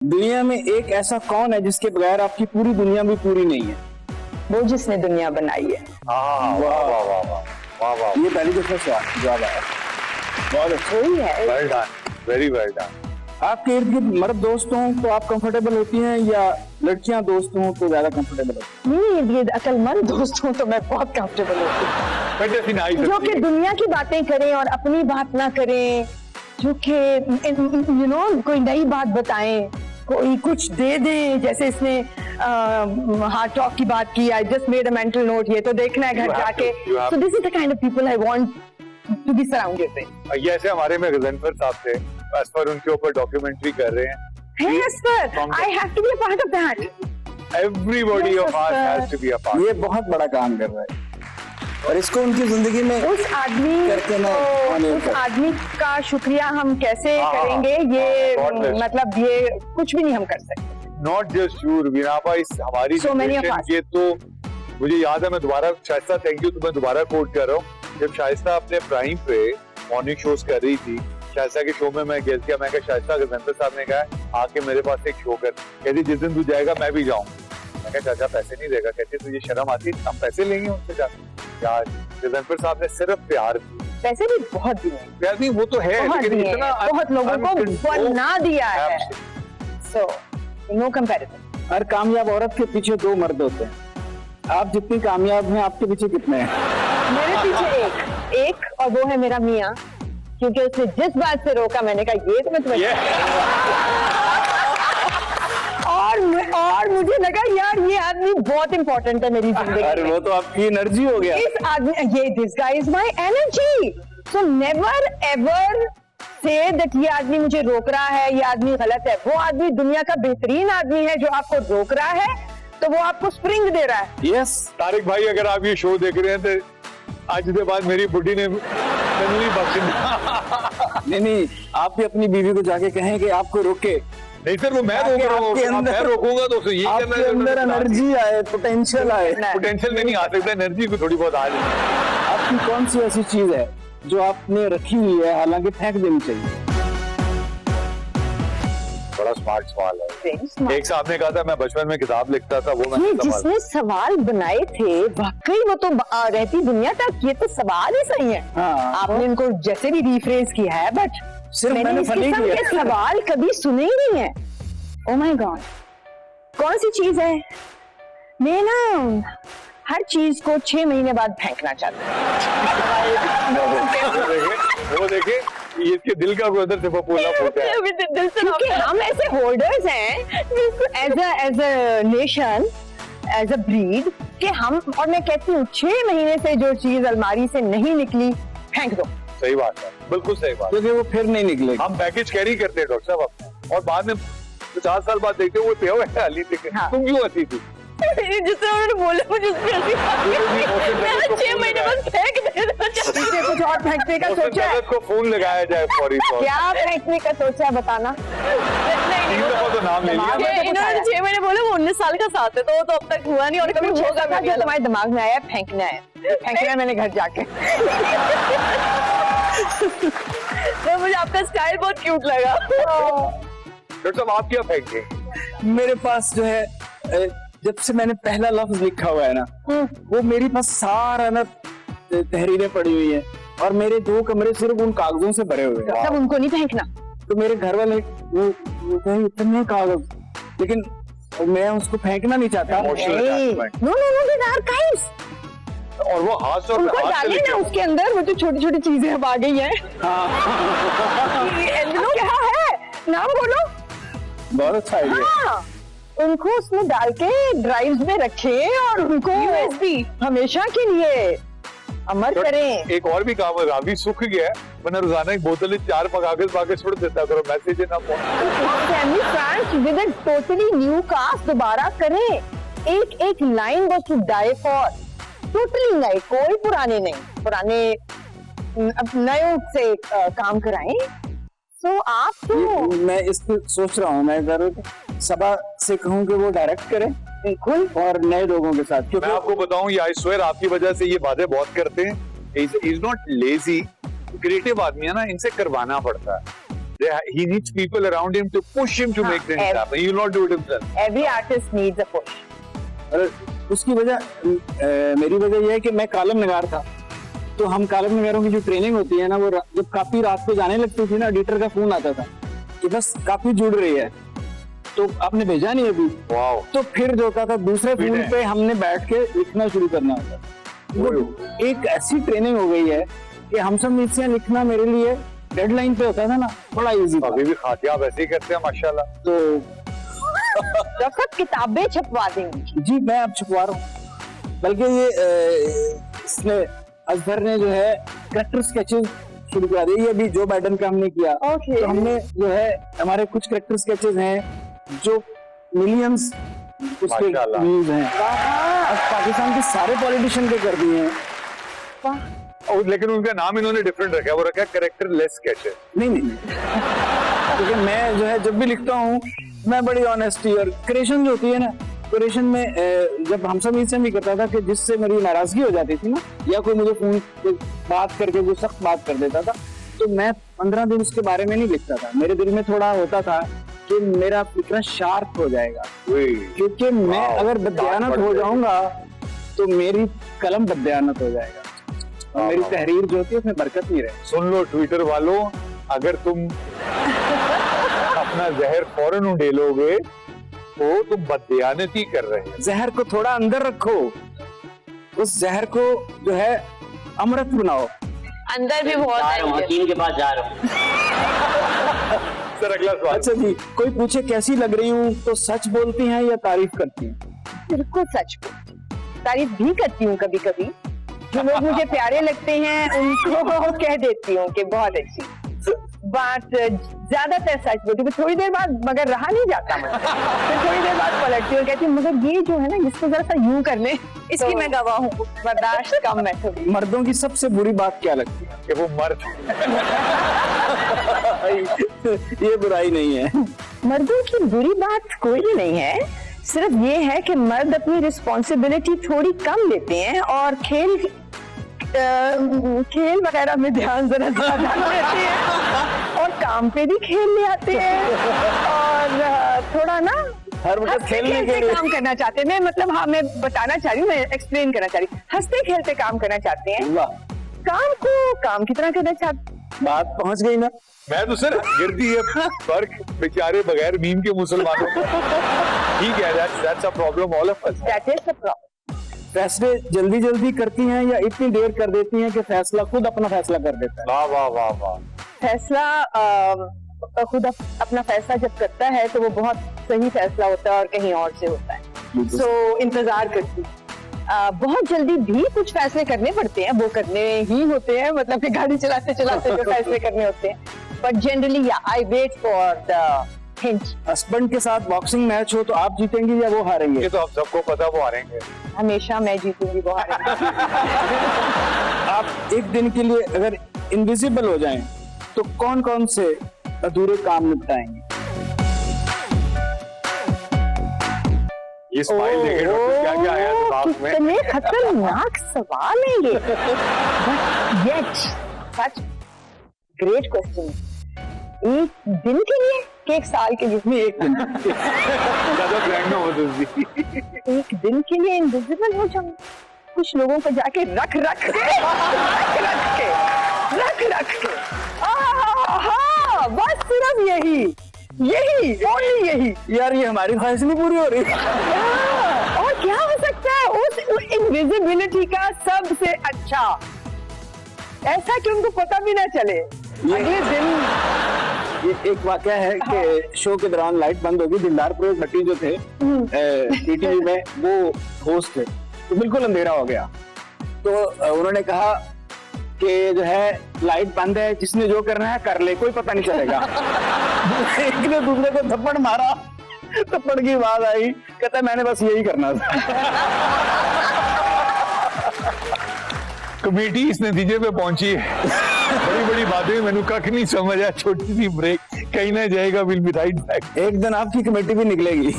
दुनिया में एक ऐसा कौन है जिसके बगैर आपकी पूरी दुनिया भी पूरी नहीं है? वो जिसने दुनिया बनाई है। वाह वाह वाह वाह वाह वाह, ये पहली दफा जवाब आया। बहुत अच्छा। वही है। Well done, very well done. आपके इर्द गिर्द मर्द दोस्त हों तो आप कंफर्टेबल होती हैं या लड़कियां दोस्त हों तो ज्यादा कंफर्टेबल होती मेरे इर्द गिर्द अक्लमंद दोस्त हूँ तो मैं बहुत कंफर्टेबल होती हूँ, But ऐसी नहीं जो कि सकती। दुनिया की बातें करें और अपनी बात ना करें, जो कि कोई नई बात बताएं, कोई कुछ दे दें। जैसे इसने हार्ट टॉक की बात की, I just made a mental note, ये तो देखना है घर You have जाके। to, you have so this is the kind of people I want to be surrounded with. ये ऐसे हमारे में गजनफर साहब थे, बस पर उनके ऊपर डॉक्यूमेंट्री कर रहे हैं। Yes sir, From the- I have to be a part of that. Everybody Yes, of us sir. has to be a हैं। part. ये बहुत बड़ा काम कर रहा है और इसको उनकी जिंदगी में उस आदमी करके ना होने उस का। आदमी का शुक्रिया हम कैसे हाँ, करेंगे, ये God bless. मतलब ये कुछ भी नहीं हम कर सकते। Not just you, रुबीनापा, इस हमारी So many of generation us. के तो मुझे याद है, मैं दोबारा शाइस्ता, थैंक यू, तो मैं दोबारा कोट कर रहा हूँ। जब शाइस्ता अपने प्राइम पे मॉर्निंग शोज कर रही थी, शाइस्ता के शो में मैं गेस्ट किया, मैं कहा शाइस्ता, गजनफर साहब ने कहा आके मेरे पास एक शो कर, कहती जिस दिन तू जाएगा मैं भी जाऊँ। मैं कहा चाचा पैसे नहीं देगा, कहती तुझे शर्म आती, हम पैसे लेंगे उनसे जाकर। यार गजनफर साहब ने सिर्फ प्यार दिया, वैसे भी बहुत दिए हैं, प्यार नहीं वो तो है, बहुत लेकिन दिए हैं, इतना बहुत लोगों को बना दिया है। Absolutely. So no comparison. हर कामयाब औरत के पीछे दो मर्द होते हैं। आप जितनी कामयाब हैं आपके पीछे कितने हैं? मेरे पीछे एक और वो है मेरा मियाँ, क्योंकि उसने जिस बात से रोका मैंने कहा ये तो मैं तुम्हें और मुझे लगा यार ये आदमी बहुत इंपॉर्टेंट है मेरी जिंदगी अरे में। वो तो आपकी एनर्जी हो गया। इस आदमी ये this guy is my energy. So never ever say that ये आदमी मुझे रोक रहा है, ये आदमी गलत है। वो आदमी दुनिया का बेहतरीन आदमी है जो आपको रोक रहा है, तो वो आपको स्प्रिंग दे रहा है। यस। तारिक भाई, अगर आप ये शो देख रहे हैं तो आज के बाद मेरी बुढ़ी ने नहीं बख्शना। नहीं, आप भी अपनी बीवी को जाके कहें कि आपको रोके। नहीं सर, वो मैं रोक रहा हूँ, आपके अब मैं अंदर- रोकूंगा तो उसे ये करना आपके अंदर एनर्जी आए, पोटेंशियल आए। पोटेंशियल में नहीं आ सकता, एनर्जी को थोड़ी बहुत आ जाए। आपकी कौन सी ऐसी चीज है जो आपने रखी हुई है हालांकि फेंक देनी चाहिए? बड़ा स्मार्ट सवाल है। Smart. एक साहब ने कहा था मैं बचपन में किताब लिखता था, वो ये मैंने जिसने सवाल बनाए थे वाकई वो तो रहती दुनिया तक, ये तो सवाल ही सही है। हाँ। आपने इनको जैसे भी रिफ्रेज किया है, बट सिर्फ मैंने इस फनी किस्म किया। के सवाल कभी सुने ही नहीं है। ओ माय गॉड, कौन सी चीज है? मैं ना हर चीज को 6 महीने बाद फेंकना चाहता वो देखे ये इसके दिल का उधर से फूला फूटा है। हूँ, क्योंकि हम ऐसे होल्डर्स हैं as a nation, as a breed, कि हम, और मैं कहती हूँ 6 महीने से जो चीज अलमारी से नहीं निकली फेंक दो। सही बात है, बिल्कुल सही बात। क्योंकि वो फिर नहीं निकलेगा। हम पैकेज कैरी करते हैं डॉक्टर साहब अपने, और बाद में 50 साल बाद देखते हैं वो पे हुआ है अली थे। हाँ। तुम क्यों हंसी थी? जिससे उन्होंने बोला मुझे उस पे हंसी आ गई। मैं 6 महीने बाद फेंक देना चाहती हूँ। कुछ और फेंकने का उसने सोचा है? तबीयत को फोन लगाया जाए फौरी तौर। क्या फेंकने का सोचा है बताना? 3 दफा तो नाम ले लिया। दिमाग- इन्होंने 6 महीने बोले वो 19 साल का साथ है, तो वो तो अब तक हुआ नहीं और कभी कुछ होगा होगा भी जो नहीं। तुम्हारे दिमाग में आया फेंकना है, फेंकना है मैंने घर जाके। तो मुझे आपका स्टाइल बहुत क्यूट लगा। डॉक्टर साहब आप क्या फेंके? मेरे पास जो है जब से मैंने पहला लफ्ज लिखा हुआ है ना, वो मेरे पास सारा ना तहरीरें पड़ी हुई हैं और मेरे 2 कमरे सिर्फ उन कागजों से भरे हुए हैं। तब उनको नहीं फेंकना। तो मेरे घर वाले वो कहें इतने कागज, लेकिन मैं उसको फेंकना नहीं चाहता। Emotional attachment। No no no, this archives. और वो हाथ से उनको हाथ से डालिए लेके ना उसके अंदर, वो जो छोटी छोटी चीजें अब आ गई हैं। क्या है, नाम बोलो। बहुत अच्छा आइडिया। हाँ, उनको उसमें डाल के ड्राइव्स में रखें और उनको USB हमेशा के लिए अमर करें। एक और भी काम है, रावी सूख गया है, वरना रोजाना एक बोतल 4 कागज पाके छोड़ देता करो, मैसेज ना phone. Family friends with a totally new cast दोबारा करें। एक एक लाइन बस टू डाई फॉर, टोटली नए, कोई पुराने नहीं, पुराने अब नए से काम कराएं। सो आप तो मैं इस पे सोच रहा हूँ, मैं जरूर सबा से कहूँ कि वो डायरेक्ट करें बिल्कुल और नए लोगों के साथ, मैं क्योंकि आपको बताऊं, ये आई स्वेयर आपकी वजह से ये बातें बहुत करते हैं। इज नॉट लेजी, क्रिएटिव आदमी है ना, इनसे करवाना पड़ता है। He needs people around him to push him to make things happen. He will not do it himself. Every artist needs a push. और उसकी वजह मेरी वजह यह है कि मैं कॉलम नगार था, तो हम कॉलम नगारों की जो ट्रेनिंग होती है ना, वो जब काफी रात को जाने लगती थी ना, एडिटर का फोन आता था कि बस काफी जुड़ रही है, तो आपने भेजा नहीं अभी। Wow. तो फिर जो होता था दूसरे फोन पे हमने बैठ के लिखना शुरू करना होता था। तो एक ऐसी ट्रेनिंग हो गई है कि हम सब नीचे लिखना मेरे लिए डेडलाइन पे होता था ना, बड़ा इजी था। अभी भी खातिया वैसे ही करते हैं माशाल्लाह। तो रफत किताबें छपवा देंगी। जी मैं अब छुपवा रहा हूँ, बल्कि ये इसने अजहर ने जो है करेक्टर स्केचेस शुरू करा दिए। ये अभी जो बाइडन का हमने किया, Okay. तो हमने जो है हमारे कुछ करेक्टर स्केचेस हैं जो मिलियंस उसके माशाल्लाह। व्यूज हैं। अब पाकिस्तान के सारे पॉलिटिशियन के कर दिए हैं। और लेकिन उनका नाम इन्होंने डिफरेंट रखा है, वो रखा है कैरेक्टर लेस स्केचेस। नहीं क्योंकि मैं जो है जब भी लिखता हूँ मैं बड़ी ऑनेस्टी और क्रिएशन जो होती है ना, क्रिएशन में जब हम सब इससे भी करता था कि जिससे मेरी नाराजगी हो जाती थी ना, या कोई मुझे फोन पे बात करके जो सख्त बात कर देता था, तो मैं 15 दिन उसके बारे में नहीं लिखता था। मेरे दिल में थोड़ा होता था कि मेरा फिक्र शार्प हो जाएगा, क्योंकि मैं अगर बदयानत हो जाऊंगा तो मेरी कलम बदयानत हो जाएगा और मेरी तहरीर जो होती है उसमें बरकत नहीं रहे। सुन लो ट्विटर वालों, अगर तुम अपना जहर फौरन उड़ेलोगे तो तुम बदयानती कर रहे हैं। जहर को थोड़ा अंदर रखो, उस जहर को जो है अमृत बनाओ। अंदर भी बहुत जा रहा हूँ, है। हकीम के पास जा रहा हूँ। सर अगला सवाल। अच्छा जी, कोई पूछे कैसी लग रही हूँ तो सच बोलती हैं या तारीफ करती हैं? बिल्कुल सच बोलती हूँ। तारीफ भी करती हूँ कभी कभी। जो लोग मुझे प्यारे लगते हैं उनको कह देती हूँ कि बहुत अच्छी, बात ज्यादातर सच बोलती हूँ। थोड़ी देर बाद मगर रहा नहीं जाता मुझसे, फिर थोड़ी देर बाद पलटती हूँ, कहती हूँ मगर ये जो है ना, इसको जरा सा यूं कर ले, इसकी मैं गवाह हूँ। बर्दाश्त कम है थोड़ी। मर्दों की सबसे बुरी बात क्या लगती है? कि वो मर्द ये बुराई नहीं है। मर्दों की बुरी बात कोई भी नहीं है, सिर्फ ये है कि मर्द अपनी रिस्पॉन्सिबिलिटी थोड़ी कम लेते हैं और खेल वगैरह में ध्यान जरा ज्यादा देते हैं और काम पे भी खेल ले आते हैं और थोड़ा ना हर वक्त हंसते खेलने के खेलते लिए काम करना चाहते हैं। मैं मतलब हाँ, मैं बताना चाह रही हूँ, मैं एक्सप्लेन करना चाह रही हूँ, हंसते खेलते काम करना चाहते हैं, वाह, काम को काम की तरह करना चाहते हैं। बात पहुंच गई ना। मैं तो सर गिरती है फर्क बेचारे बगैर मीम के मुसलमानों को। ठीक है, that's a problem all of us। That is the problem। फैसले जल्दी जल्दी करती हैं या इतनी देर कर देती हैं कि फैसला खुद अपना फैसला कर देता है? वाह वाह वाह वाह। फैसला खुद अपना फैसला जब करता है तो वो बहुत सही फैसला होता है और कहीं और से होता है। सो इंतजार करती हूँ। बहुत जल्दी भी कुछ फैसले करने पड़ते हैं, वो करने ही होते हैं, मतलब कि गाड़ी चलाते चलाते जो फैसले करने होते हैं। But generally I wait for the hint. Husband के साथ बॉक्सिंग मैच हो तो आप जीतेंगी या वो हारेंगे? ये तो हम सबको पता वो हारेंगे। हमेशा मैं जीतूंगी, वो हारेंगे। आप एक दिन के लिए अगर इनविजिबल हो जाएं तो कौन कौन से अधूरे काम निपटाएंगे? ये स्माइल देखे डॉक्टर, क्या क्या आया दिमाग में। कितने खतरनाक सवाल है ये। But yet such great question. एक दिन के लिए कि एक साल के लिए? नहीं, एक दिन। ज्यादा फ्रैंक ना हो दूसरी। एक दिन के लिए इनविजिबल हो जाऊं? कुछ लोगों को जाके रख के बस सिर्फ यही ओनली यही। यार ये हमारी ख्वाहिश नहीं पूरी हो रही। और क्या हो सकता है उस इनविजिबिलिटी का सबसे अच्छा? ऐसा कि उनको पता भी ना चले। अगले दिन ये एक वाकया है कि शो के दौरान लाइट बंद होगी, दिलदार फिरोज भट्टी जो थे टीटीवी में, वो होस्ट थे, तो बिल्कुल अंधेरा हो गया। तो उन्होंने कहा कि जो है लाइट बंद है, जिसने जो करना है कर ले, कोई पता नहीं चलेगा। एक ने दूसरे को थप्पड़ मारा, थप्पड़ की आवाज आई, कहता मैंने बस यही करना था। कमेटी इस नतीजे पे पहुंची है। बड़ी बड़ी बातें मैंने कख नहीं समझ आया। छोटी सी ब्रेक, कहीं ना जाएगा, विल बी राइट बैक। एक दिन आपकी कमेटी भी निकलेगी।